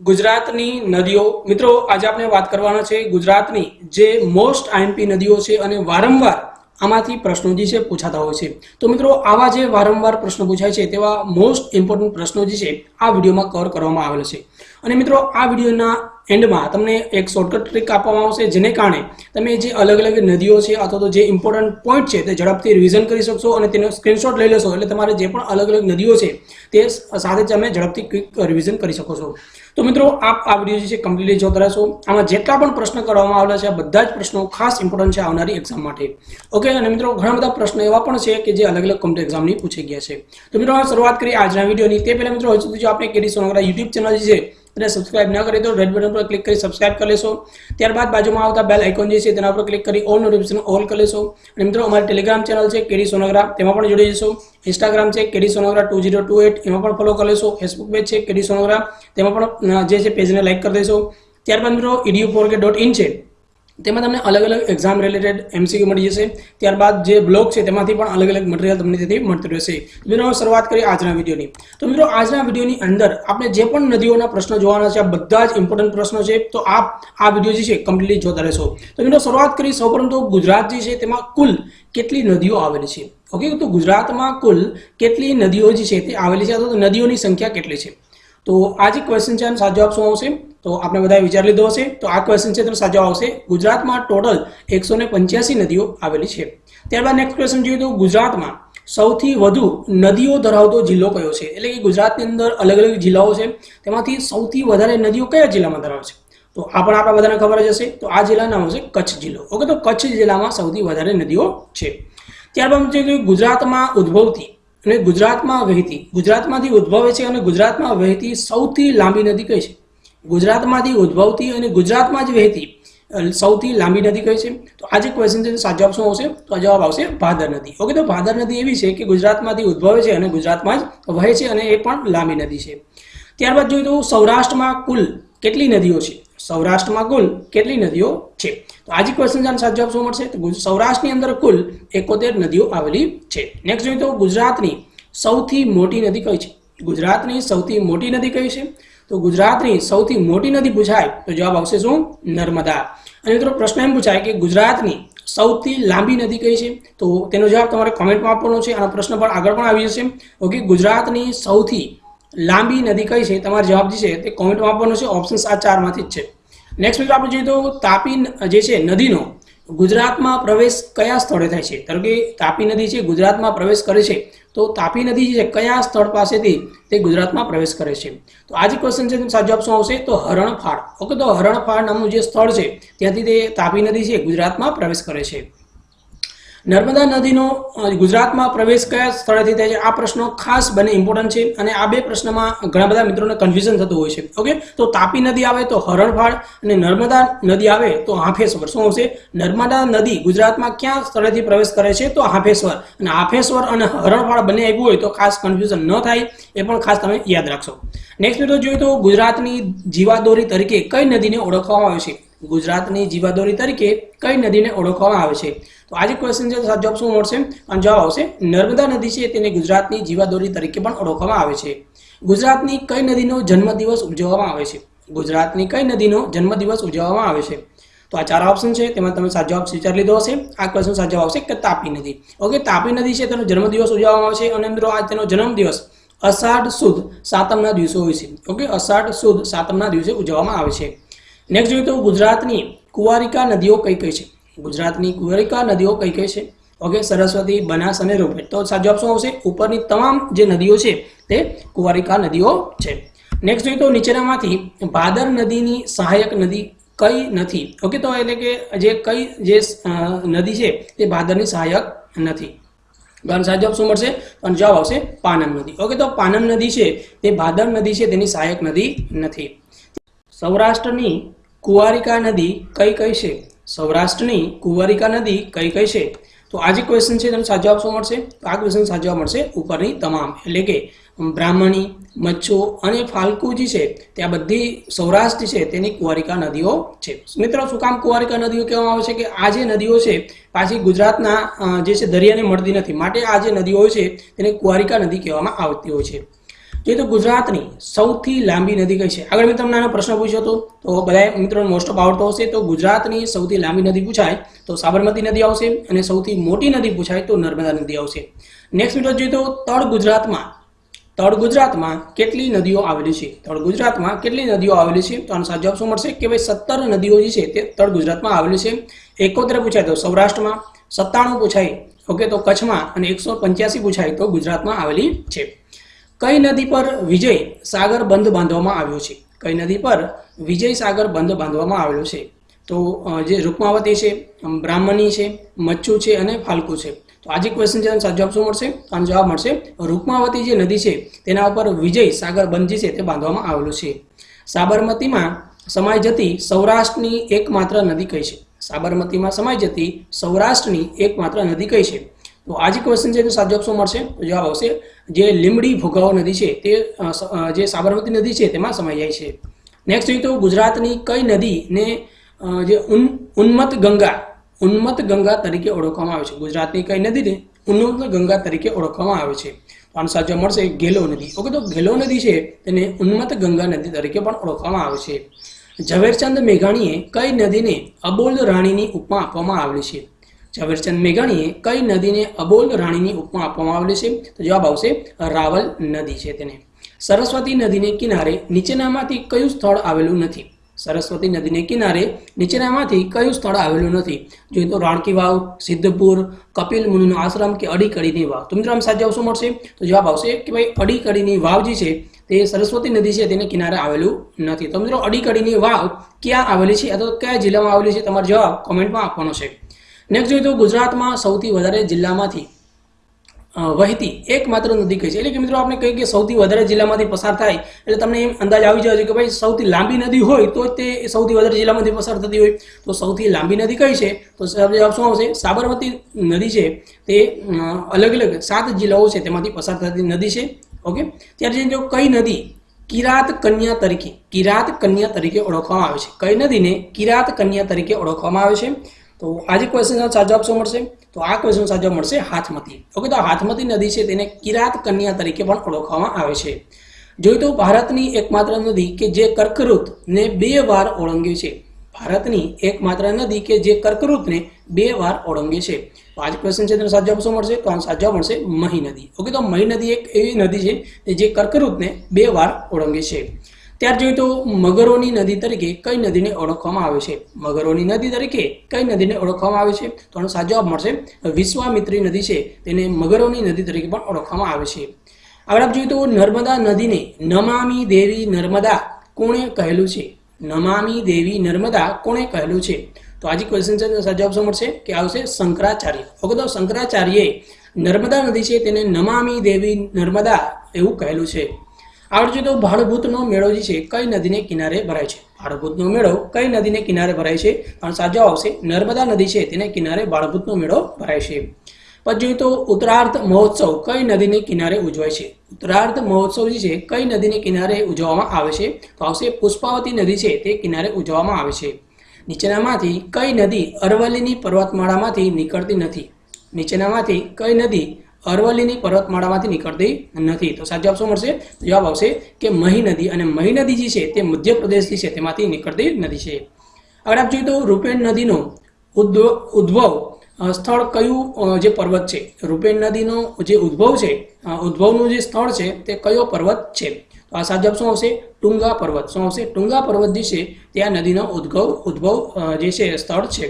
ગુજરાતની નદીઓ મિત્રો આજે આપણે વાત કરવાના છે ગુજરાતની જે મોસ્ટ આઈએમપી નદીઓ છે અને વારંવાર આમાંથી પ્રશ્નો જે છે પૂછાતા હોય છે। તો મિત્રો આવા જે વારંવાર પ્રશ્નો પૂછાય છે તેવા મોસ્ટ ઇમ્પોર્ટન્ટ પ્રશ્નો જે છે આ વિડીયોમાં કવર કરવામાં આવેલ છે। અને મિત્રો આ વિડીયોના એન્ડમાં તમને એક શોર્ટકટ ટ્રીક આપવામાં આવશે જેને કારણે તમે જે અલગ અલગ નદીઓ છે અથવા તો જે ઇમ્પોર્ટન્ટ પોઈન્ટ છે તે ઝડપથી રિવિઝન કરી શકશો અને તેનો સ્ક્રીનશોટ લઈ લેશો એટલે તમારે જે પણ અલગ અલગ નદીઓ છે તે સાથે તમે ઝડપથી ક્વિક રિવિઝન કરી શકો છો। તો મિત્રો આપ આ વિડીયો જે છે કમ્પ્લીટલી જોતા રહેશો। આમાં જેટલા પણ પ્રશ્ન કરવામાં આવેલા છે આ બધા જ પ્રશ્નો ખાસ ઇમ્પોર્ટન્ટ છે આવનારી એક્ઝામ માટે। ઓકે અને મિત્રો ઘણા બધા પ્રશ્નો એવા પણ છે કે જે અલગ અલગ કોમ્પિટિટિવ એક્ઝામની પૂછાઈ ગયા છે। તો મિત્રો શરૂઆત કરીએ આજના વિડીયોની। તે પહેલા મિત્રો હજુ સુધી જો આપણે કેડી સોનગરા યુટ્યુબ ચેનલ જે છે તેને સબસ્ક્રાઇબ ન કરી તો રેડ બટન પર ક્લિક કરી સબસ્ક્રાઇબ કરી લેશો। ત્યારબાદ બાજુમાં આવતા બેલ આઇકોન જે છે તેના પર ક્લિક કરી ઓલ નોટિફિકેશન ઓલ કરી લેશો। અને મિત્રો અમારી ટેલિગ્રામ ચેનલ છે કેડી સોનગરા તેમાં પણ જોડી જશો। ઇન્સ્ટાગ્રામ છે કેડી સોનગરા 2028 એમાં પણ ફોલો કરી લેશો। ફેસબુક પેજ છે કેડી સોનગરા તેમાં પણ જે છે પેજને લાઈક કરી દેશો। ત્યારબાદ મિત્રો edu4k.in છે તેમાં તમને અલગ અલગ એક્ઝામ રિલેટેડ એમસીક્યુ મળી જશે। ત્યારબાદ જે બ્લોગ છે તેમાંથી પણ અલગ અલગ મટીરિયલ તમને તેથી મળતું રહેશે। મિત્રો શરૂઆત કરીએ આજના વિડીયોની। તો મિત્રો આજના વિડીયોની અંદર આપણે જે પણ નદીઓના પ્રશ્નો જોવાના છે આ બધા જ ઇમ્પોર્ટન્ટ પ્રશ્નો છે તો આપ આ વિડીયો જે છે કમ્પ્લીટલી જોતા રહેશો। તો મિત્રો શરૂઆત કરી સૌપ્રથમ તો ગુજરાત જે છે તેમાં કુલ કેટલી નદીઓ આવેલી છે। ઓકે તો ગુજરાતમાં કુલ કેટલી નદીઓ જે છે તે આવેલી છે અથવા તો નદીઓની સંખ્યા કેટલી છે। તો આ જે ક્વેશ્ચન છે આનો સાચો જવાબ શું આવશે તો આપણે બધાએ વિચાર લીધો હશે। તો આ ક્વેશ્ચન છે તેનો સાચો જવાબ આવશે ગુજરાતમાં ટોટલ 185 નદીઓ આવેલી છે। ત્યારબાદ નેક્સ્ટ ક્વેશ્ચન જોઈએ તો ગુજરાતમાં સૌથી વધુ નદીઓ ધરાવતો જિલ્લો કયો છે એટલે કે ગુજરાતની અંદર અલગ અલગ જિલ્લાઓ છે તેમાંથી સૌથી વધારે નદીઓ કયા જિલ્લામાં ધરાવે છે તો આ પણ આપણા બધાને ખબર જ હશે। તો આ જિલ્લાનું નામ છે કચ્છ જિલ્લો। ઓકે તો કચ્છ જિલ્લામાં સૌથી વધારે નદીઓ છે। ત્યારબાદ જોઈએ ગુજરાતમાં ઉદ્ભવતી અને ગુજરાતમાં વહેતી ગુજરાતમાંથી ઉદ્ભવે છે અને ગુજરાતમાં વહેતી સૌથી લાંબી નદી કઈ છે ગુજરાતમાંથી ઉદ્ભવતી અને ગુજરાતમાં જ વહેતી સૌથી લાંબી નદી કઈ છે તો આ જે ક્વેશ્ચન છે સાચો જવાબ શું આવશે તો જવાબ આવશે ભાદર નદી। ઓકે તો ભાદર નદી એવી છે કે ગુજરાતમાંથી ઉદ્ભવે છે અને ગુજરાતમાં જ વહે છે અને એ પણ લાંબી નદી છે। ત્યારબાદ જોઈએ તો સૌરાષ્ટ્રમાં કુલ કેટલી નદીઓ છે સૌરાષ્ટ્રમાં કુલ કેટલી નદીઓ છે તો આ જે ક્વેશ્ચન છે સાચો જવાબ શું મળશે તો સૌરાષ્ટ્રની અંદર કુલ 71 નદીઓ આવેલી છે। નેક્સ્ટ જોઈએ તો ગુજરાતની સૌથી મોટી નદી કઈ છે ગુજરાતની સૌથી મોટી નદી કઈ છે તો ગુજરાતની સૌથી મોટી નદી પૂછાય તો જવાબ આવશે શું નર્મદા। અને મિત્રો પ્રશ્ન એમ પૂછાય કે ગુજરાતની સૌથી લાંબી નદી કઈ છે તો તેનો જવાબ તમારે કોમેન્ટમાં આપવાનો છે। આનો પ્રશ્ન પણ આગળ પણ આવી જશે। ઓકે ગુજરાતની સૌથી લાંબી નદી કઈ છે તમારો જવાબ જે છે તે કોમેન્ટમાં આપવાનો છે। ઓપ્શન્સ આ ચારમાંથી જ છે। નેક્સ્ટ મિત્રો આપણે જોઈએ તો તાપી જે છે નદીનો ગુજરાતમાં પ્રવેશ કયા સ્થળે થાય છે ધારો કે તાપી નદી છે ગુજરાતમાં પ્રવેશ કરે છે તો તાપી નદી જે કયા સ્થળ પાસેથી તે ગુજરાતમાં પ્રવેશ કરે છે તો આ જે ક્વેશ્ચન છે સાચો જવાબ શું આવશે તો હરણફાળ। ઓકે તો હરણફાળ નામનું જે સ્થળ છે ત્યાંથી તે તાપી નદી છે ગુજરાતમાં પ્રવેશ કરે છે। નર્મદા નદીનો ગુજરાતમાં પ્રવેશ કયા સ્થળેથી થાય છે આ પ્રશ્નો ખાસ બને ઇમ્પોર્ટન્ટ છે અને આ બે પ્રશ્નમાં ઘણા બધા મિત્રોને કન્ફ્યુઝન થતું હોય છે। ઓકે તો તાપી નદી આવે તો હરણફાળ અને નર્મદા નદી આવે તો હાંફેશ્વર શું આવશે નર્મદા નદી ગુજરાતમાં ક્યાં સ્થળેથી પ્રવેશ કરે છે તો હાંફેશ્વર અને હાંફેશ્વર અને હરણફાળ બંને આવ્યું હોય તો ખાસ કન્ફ્યુઝન ન થાય એ પણ ખાસ તમે યાદ રાખશો। નેક્સ્ટ મિત્રો જોઈએ તો ગુજરાતની જીવાદોરી તરીકે કઈ નદીને ઓળખવામાં આવે છે ગુજરાતની જીવાદોરી તરીકે કઈ નદીને ઓળખવામાં આવે છે તો આજે ક્વેશ્ચન છે સાચો જવાબ શું મળશે અને જવાબ આવશે નર્મદા નદી છે તેને ગુજરાતની જીવાદોરી તરીકે પણ ઓળખવામાં આવે છે। ગુજરાતની કઈ નદીનો જન્મદિવસ ઉજવવામાં આવે છે ગુજરાતની કઈ નદીનો જન્મદિવસ ઉજવવામાં આવે છે તો આ ચાર ઓપ્શન છે તેમાં તમે સાચો જવાબ વિચારી લીધો હશે। આ ક્વેશ્ચન સાચો જવાબ આવશે કે તાપી નદી। ઓકે તાપી નદી છે તેનો જન્મદિવસ ઉજવવામાં આવે છે અને મિત્રો આ તેનો જન્મદિવસ અષાઢ સુદ સાતમના દિવસે હોય છે। ઓકે અષાઢ સુદ સાતમના દિવસે ઉજવવામાં આવે છે। નેક્સ્ટ જોઈએ તો ગુજરાતની કુંવારિકા નદીઓ કઈ કઈ છે ગુજરાતની કુંવારિકા નદીઓ કઈ કઈ છે ઓકે સરસ્વતી બનાસ અને રોપેટ તો સાચો જવાબ શું આવશે ઉપરની તમામ જે નદીઓ છે તે કુંવારિકા નદીઓ છે। નેક્સ્ટ જોઈએ તો નીચેનામાંથી ભાદર નદીની સહાયક નદી કઈ નથી ઓકે તો એટલે કે જે નદી છે તે ભાદરની સહાયક નથી સાચો જવાબ શું મળશે અને જવાબ આવશે પાનમ નદી। ઓકે તો પાનમ નદી છે તે ભાદર નદી છે તેની સહાયક નદી નથી। સૌરાષ્ટ્રની કુંવારિકા નદી કઈ કઈ છે સૌરાષ્ટ્રની કુંવારિકા નદી કઈ કઈ છે તો આ જે ક્વેશ્ચન છે તેનો સાચો જવાબ શું મળશે તો આ ક્વેશ્ચન સાચો જવાબ મળશે ઉપરની તમામ એટલે કે બ્રાહ્મણી મચ્છો અને ફાલ્ગુ છે ત્યાં બધી સૌરાષ્ટ્ર છે તેની કુંવારિકા નદીઓ છે। મિત્રો શું કામ કુંવારિકા નદીઓ કહેવામાં આવે છે કે આ જે નદીઓ છે પાછી ગુજરાતના જે છે દરિયાને મળતી નથી માટે આ જે નદીઓ છે તેને કુંવારિકા નદી કહેવામાં આવતી હોય છે। જોઈએ તો ગુજરાતની સૌથી લાંબી નદી કઈ છે? આગળ મેં તમને આનો પ્રશ્ન પૂછ્યો હતો, તો બધા મિત્રોને મોસ્ટ ઓફ આવડતો હશે. તો ગુજરાતની સૌથી લાંબી નદી પૂછાય તો સાબરમતી નદી આવશે, અને સૌથી મોટી નદી પૂછાય તો નર્મદા નદી આવશે. નેક્સ્ટ મિત્રો જોઈએ તો તળ ગુજરાતમાં કેટલી નદીઓ આવેલી છે? તળ ગુજરાતમાં કેટલી નદીઓ આવેલી છે? તો આનો સાચો જવાબ શું મળશે કે ભાઈ 17 નદીઓ જે છે તે તળ ગુજરાતમાં આવેલી છે. 71 પૂછાય તો સૌરાષ્ટ્રમાં, 97 પૂછાય ઓકે તો કચ્છમાં, અને 185 પૂછાય તો ગુજરાતમાં આવેલી છે. કઈ નદી પર વિજય સાગર બંધ બાંધવામાં આવ્યો છે? કઈ નદી પર વિજય સાગર બંધ બાંધવામાં આવેલો છે? તો જે રૂકમાવતી છે, બ્રાહ્મણી છે, મચ્છુ છે અને ફાલ્ગુ છે. તો આજે ક્વેશ્ચન છે, સાચો જવાબ શું મળશે? આનો જવાબ મળશે રૂકમાવતી જે નદી છે તેના ઉપર વિજય સાગર બંધ જે છે તે બાંધવામાં આવેલું છે. સાબરમતીમાં સમાઈ જતી સૌરાષ્ટ્રની એકમાત્ર નદી કઈ છે? સાબરમતીમાં સમાઈ જતી સૌરાષ્ટ્રની એકમાત્ર નદી કઈ છે? તો આજે ક્વેશ્ચન છે, સાચો જવાબ શું મળશે? તો જવાબ આવશે જે લીમડી ભોગાવો નદી છે તે જે સાબરમતી નદી છે તેમાં સમાઈ જાય છે. નેક્સ્ટ જોઈએ તો ગુજરાતની કઈ નદીને જે ઉન્મત ગંગા તરીકે ઓળખવામાં આવે છે? ગુજરાતની કઈ નદીને ઉન્મત ગંગા તરીકે ઓળખવામાં આવે છે? તો આનો સાચો મળશે ઘેલો નદી. ઓકે, તો ઘેલો નદી છે તેને ઉન્મત ગંગા નદી તરીકે પણ ઓળખવામાં આવે છે. ઝવેરચંદ મેઘાણીએ કઈ નદીને અબોલ રાણીની ઉપમા આપવામાં આવેલી છે? ઝવેરચંદ મેઘાણીએ કઈ નદીને અબોલ રાણીની ઉપમા આપવામાં આવેલી છે? તો જવાબ આવશે રાવલ નદી છે તેને. સરસ્વતી નદીને કિનારે નીચેનામાંથી કયું સ્થળ આવેલું નથી? સરસ્વતી નદીને કિનારે નીચેનામાંથી કયું સ્થળ આવેલું નથી? જોઈએ તો રાણકી વાવ, સિદ્ધપુર, કપિલ મુનિનો આશ્રમ કે અડીકડીની વાવ. તો મિત્રો આમ સાચો જવાબ શું મળશે? તો જવાબ આવશે કે ભાઈ અડીકડીની વાવ જે છે તે સરસ્વતી નદી છે તેને કિનારે આવેલું નથી. તો મિત્રો અડીકડીની વાવ ક્યાં આવેલી છે અથવા કયા જિલ્લામાં આવેલી છે તમારો જવાબ કોમેન્ટમાં આપવાનો છે. નેક્સ્ટ જોઈએ તો ગુજરાતમાં સૌથી વધારે જિલ્લામાંથી વહેતી એકમાત્ર નદી કઈ છે? એટલે કે મિત્રો આપણે કહીએ કે સૌથી વધારે જિલ્લામાંથી પસાર થાય એટલે તમને એમ અંદાજ આવી જાય છે કે ભાઈ સૌથી લાંબી નદી હોય તો તે સૌથી વધારે જિલ્લામાંથી પસાર થતી હોય. તો સૌથી લાંબી નદી કઈ છે? તો જવાબ શું આવશે? સાબરમતી નદી છે તે અલગ અલગ 7 જિલ્લાઓ છે તેમાંથી પસાર થતી નદી છે. ઓકે, ત્યારે જો કઈ નદી કિરાત કન્યા તરીકે ઓળખવામાં આવે છે? કઈ નદીને કિરાત કન્યા તરીકે ઓળખવામાં આવે છે? તો આજે ક્વેશ્ચન સાચો જવાબ શું મળશે? તો આ ક્વેશ્ચન સાચો મળશે હાથમતી. ઓકે, તો હાથમતી નદી છે તેને કિરાત કન્યા તરીકે પણ ઓળખવામાં આવે છે. જોઈએ તો ભારતની એકમાત્ર નદી કે જે કર્કવૃતને 2 વાર ઓળંગે છે? ભારતની એકમાત્ર નદી કે જે કર્કવૃતને 2 વાર ઓળંગે છે? તો આજે ક્વેશ્ચન છે તેનો સાચો જવાબ શું મળશે? તો આ સાચો જવાબ મળશે મહી નદી. ઓકે, તો મહી નદી એક એવી નદી છે જે કર્કવૃતને 2 વાર ઓળંગે છે. ત્યાર જોઈએ તો મગરોની નદી તરીકે કઈ નદીને ઓળખવામાં આવે છે? મગરોની નદી તરીકે કઈ નદીને ઓળખવામાં આવે છે? તો આનો સાચો જવાબ મળશે વિશ્વામિત્રી નદી છે તેને મગરોની નદી તરીકે પણ ઓળખવામાં આવે છે. આગળ આપણે જોઈએ તો નર્મદા નદીને નમામિ દેવી નર્મદા કોણે કહેલું છે? નમામિ દેવી નર્મદા કોણે કહેલું છે? તો આજે ક્વેશ્ચન છે સાચો જવાબ શું મળશે કે આવશે શંકરાચાર્ય. ઓકે, તો શંકરાચાર્યએ નર્મદા નદી છે તેને નમામિ દેવી નર્મદા એવું કહેલું છે. આગળ જોઈએ તો ભાડભૂતનો મેળો જે છે કઈ નદીને કિનારે ભરાય છે? ભાડભૂતનો મેળો કઈ નદીને કિનારે ભરાય છે? અને સાચો આવશે નર્મદા નદી છે તેને કિનારે ભાડભૂતનો મેળો ભરાય છે. પછી જોઈએ તો ઉત્તરાર્ધ મહોત્સવ કઈ નદીને કિનારે ઉજવાય છે? ઉત્તરાર્ધ મહોત્સવ જે છે કઈ નદીને કિનારે ઉજવવામાં આવે છે? તો આવશે પુષ્પાવતી નદી છે તે કિનારે ઉજવવામાં આવે છે. નીચેનામાંથી કઈ નદી અરવલ્લીની પર્વતમાળામાંથી નીકળતી નથી? નીચેનામાંથી કઈ નદી અરવલ્લીની પર્વતમાળામાંથી નીકળતી નથી? તો સાચો જવાબ શું મળશે? જવાબ આવશે કે મહી નદી, અને મહી નદી જે છે તે મધ્યપ્રદેશથી છે તેમાંથી નીકળતી નદી છે. આગળ આપણે જોઈએ તો રૂપેણ નદીનો ઉદ્ભવ સ્થળ કયું જે પર્વત છે? રૂપેણ નદીનો જે ઉદ્ભવ છે, ઉદ્ભવનું જે સ્થળ છે તે કયો પર્વત છે? તો આ સાચો જવાબ શું આવશે? ટુંગા પર્વત. શું આવશે? ટુંગા પર્વત જે છે ત્યાં નદીનો ઉદ્ભવ જે છે સ્થળ છે.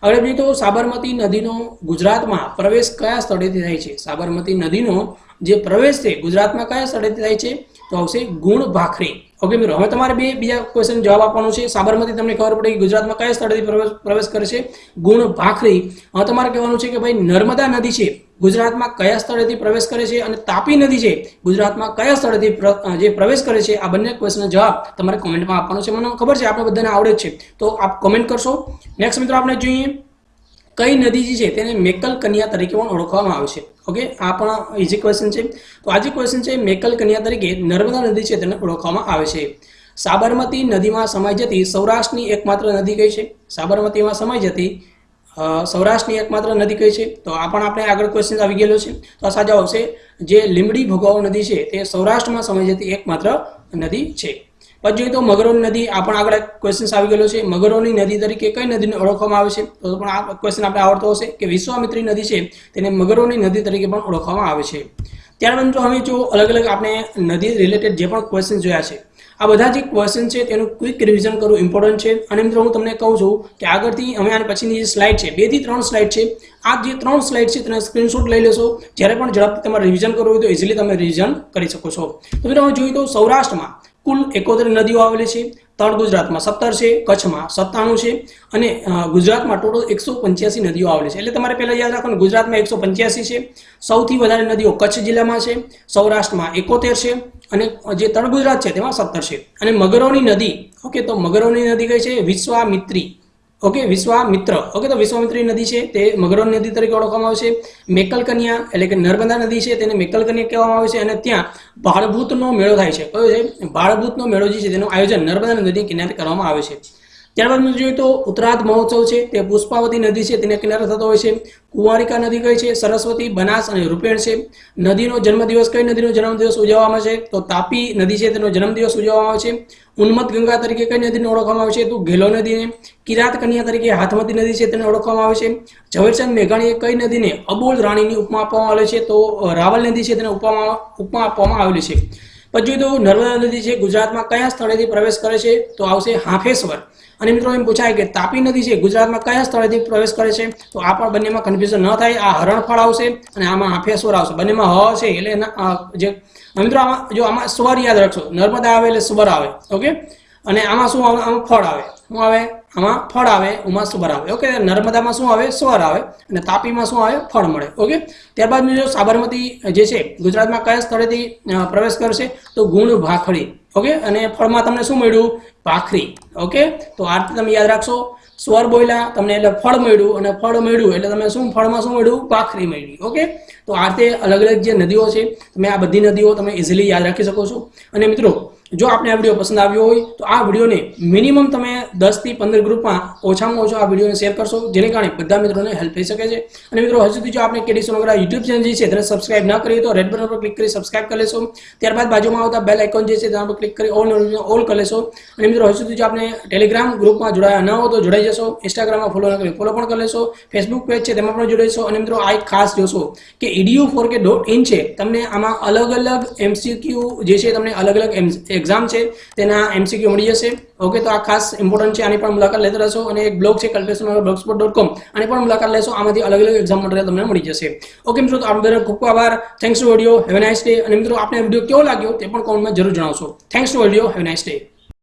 આગળ જોઈએ તો સાબરમતી નદીનો ગુજરાતમાં પ્રવેશ કયા સ્થળેથી થાય છે? સાબરમતી નદીનો જે પ્રવેશ છે ગુજરાતમાં કયા સ્થળેથી થાય છે? તો આવશે ગુણ ભાખરી. ઓકે મિત્રો, હવે તમારે બીજા ક્વેશ્ચન જવાબ આપવાનો છે. સાબરમતી તમને ખબર પડે કે ગુજરાતમાં કયા સ્થળેથી પ્રવેશ કરે છે? ગુણ ભાખરી. હવે તમારે કહેવાનું છે કે ભાઈ નર્મદા નદી છે ગુજરાતમાં કયા સ્થળેથી પ્રવેશ કરે છે, અને તાપી નદી છે ગુજરાતમાં કયા સ્થળેથી જે પ્રવેશ કરે છે? આ બંને ક્વેશ્ચનનો જવાબ તમારે કોમેન્ટમાં આપવાનો છે. મને ખબર છે આપણે બધાને આવડે જ છે, તો આપ કોમેન્ટ કરશો. નેક્સ્ટ મિત્રો આપણે જોઈએ કઈ નદી જે છે તેને મેકલ કન્યા તરીકે પણ ઓળખવામાં આવે છે? ઓકે, આ પણ ઇઝી ક્વેશ્ચન છે. તો આજે ક્વેશ્ચન છે મેકલ કન્યા તરીકે નર્મદા નદી છે તેને ઓળખવામાં આવે છે. સાબરમતી નદીમાં સમાઈ જતી સૌરાષ્ટ્રની એકમાત્ર નદી કઈ છે? સાબરમતીમાં સમાઈ જતી સૌરાષ્ટ્રની એકમાત્ર નદી કઈ છે? તો આ પણ આપણે આગળ ક્વેશ્ચન આવી ગયેલો છે. તો આ સાચો આવશે જે લીંબડી ભોગાવો નદી છે તે સૌરાષ્ટ્રમાં સમાઈ જતી એકમાત્ર નદી છે. પછી જોઈએ તો મગરોની નદી, આ પણ આગળ ક્વેશ્ચન આવી ગયેલો છે. મગરોની નદી તરીકે કઈ નદીને ઓળખવામાં આવે છે? તો પણ આ ક્વેશ્ચન આપણે આવડતો હશે કે વિશ્વામિત્રી નદી છે તેને મગરોની નદી તરીકે પણ ઓળખવામાં આવે છે. ત્યારબાદ મિત્રો હવે જો અલગ અલગ આપણે નદી રિલેટેડ જે પણ ક્વેશ્ચન જોયા છે આ બધા જે ક્વેશ્ચન છે તેનું ક્વિક રિવિઝન કરવું ઇમ્પોર્ટન્ટ છે. અને મિત્રો હું તમને કહું છું કે આગળથી અમે આની પછીની જે સ્લાઇડ છે 2 થી 3 સ્લાઇડ છે આ જે 3 સ્લાઇડ છે તેના સ્ક્રીનશોટ લઈ લેશો. જ્યારે પણ ઝડપથી તમારે રિવિઝન કરવું હોય તો ઇઝીલી તમે રિવિઝન કરી શકો છો. તો મિત્રો હવે જોઈએ તો સૌરાષ્ટ્રમાં કુલ 71 નદીઓ આવેલી છે. તળ ગુજરાતમાં 17 છે, કચ્છમાં 97 છે અને ગુજરાતમાં ટોટલ 185 નદીઓ આવેલી છે. એટલે તમારે પહેલા યાદ રાખવાનું ગુજરાતમાં 185 છે. સૌથી વધારે નદીઓ કચ્છ જિલ્લામાં છે, સૌરાષ્ટ્રમાં 71 છે અને જે તળ ગુજરાત છે તેમાં 17 છે. અને મગરોની નદી, ઓકે, તો મગરોની નદી કઈ છે? વિશ્વામિત્રી. ઓકે, વિશ્વામિત્ર. ઓકે, તો વિશ્વામિત્રી નદી છે તે મગરોની નદી તરીકે ઓળખવામાં આવે છે. મેકલ કન્યા એટલે કે નર્મદા નદી છે તેને મેકલ કન્યા કહેવામાં આવે છે અને ત્યાં ભાળભૂતનો મેળો થાય છે. કયો છે? ભાળભૂતનો મેળો જે છે તેનું આયોજન નર્મદા નદી કિનારે કરવામાં આવે છે. ત્યારબાદ જોઈએ તો ઉત્તરાધ મહોત્સવ છે તે પુષ્પાવતી નદી છે તેના કિનારે થતો હોય છે. કુંવારિકા નદી કઈ છે? સરસ્વતી, બનાસ અને રૂપેણ છે. નદીનો જન્મદિવસ કઈ નદીનો જન્મદિવસ ઉજવવામાં છે? તો તાપી નદી છે તેનો જન્મદિવસ ઉજવવામાં આવે છે. ઉન્મત્ત ગંગા તરીકે કઈ નદીને ઓળખવામાં આવે છે? તો ઘેલો નદીને. કિરાત કન્યા તરીકે હાથમતી નદી છે તેને ઓળખવામાં આવે છે. ઝવેરચંદ મેઘાણીએ કઈ નદીને અબોલ રાણીની ઉપમા આપવામાં આવેલી છે? તો રાવલ નદી છે તેને ઉપમા આપવામાં આવેલી છે. પછી જોઈએ તો નર્મદા નદી છે ગુજરાતમાં કયા સ્થળેથી પ્રવેશ કરે છે? તો આવશે હાંફેશ્વર. અને મિત્રો એમ પૂછાય કે તાપી નદી છે ગુજરાતમાં કયા સ્થળેથી પ્રવેશ કરે છે? તો આ પણ બંનેમાં કન્ફ્યુઝન ન થાય. આ હરણફાળ આવશે અને આમાં હાંફેશ્વર આવશે. બંનેમાં હ છે એટલે જે મિત્રો આમાં સ્વર યાદ રાખશો. નર્મદા આવે એટલે સ્વર આવે. ઓકે, અને આમાં શું આવે? આમાં ફળ આવે. શું આવે? આમાં ફળ આવે, ઉમાં સ્વર આવે. ઓકે, નર્મદામાં શું આવે? સ્વર આવે અને તાપીમાં શું આવે? ફળ મળે. ઓકે, ત્યારબાદ મિત્રો સાબરમતી જે છે ગુજરાતમાં કયા સ્થળેથી પ્રવેશ કરશે? તો ગુણ ભાખડી. ઓકે, અને ફળમાં તમને શું મળ્યું? ભાખરી. ઓકે, તો આ રીતે તમે યાદ રાખશો. સ્વર બોલ્યા તમને એટલે ફળ મળ્યું અને ફળ મળ્યું એટલે તમે શું ફળમાં શું મળ્યું? ભાખરી મળી. ઓકે, તો આ રીતે અલગ અલગ જે નદીઓ છે તમે આ બધી નદીઓ તમે ઇઝીલી યાદ રાખી શકો છો. અને મિત્રો જો આપને આ વિડીયો પસંદ આવ્યો હોય તો આ વિડીયોને મિનિમમ તમે 10 થી 15 ગ્રુપમાં ઓછામાં ઓછો આ વિડીયોને શેર કરશો જેને કારણે બધા મિત્રોને હેલ્પ થઈ શકે છે. અને મિત્રો હજુ સુધી જો આપણે કેડી સોનોગ્રા યુટ્યુબ ચેનલ જે છે તેને સબસ્ક્રાઇબ ન કરી તો રેડ બટન પર ક્લિક કરી સબસ્ક્રાઇબ કરી લેશો. ત્યારબાદ બાજુમાં આવતા બેલ આઇકોન જે છે તેના પર ક્લિક કરી ઓલ કરી લેશો. અને મિત્રો હજુ સુધી જો આપણે ટેલિગ્રામ ગ્રુપમાં જોડાયા ન હો તો જોડાઈ જશો. ઇન્સ્ટાગ્રામમાં ફોલો ન કરી ફોલો પણ કરી લેશો. ફેસબુક પેજ છે તેમાં પણ જોડાઈશો. અને મિત્રો આ એક ખાસ જોશો કે edu4k.in છે તમને આમાં અલગ અલગ MCQ જે છે તમને અલગ અલગ એક્ઝામ છે તેના MCQ મળી જશે. ઓકે, તો આ ખાસ ઇમ્પોર્ટન્ટ છે. આની પણ મુલાકાત લેતા રહેશો. અને એક બ્લોગ છે kalpesonogara.blogspot.com આની પણ મુલાકાત લેશો. આમાંથી અલગ અલગ એક્ઝામ મટીરિયલ તમને મળી જશે. ઓકે મિત્રો, તો આ બધા ખૂબ ખૂબ આભાર. Thanks to video. Have a nice day. અને મિત્રો આપને વિડીયો કેવો લાગ્યો તે પણ કોમેન્ટમાં જરૂર જણાવશો. Thanks to video. Have a nice day.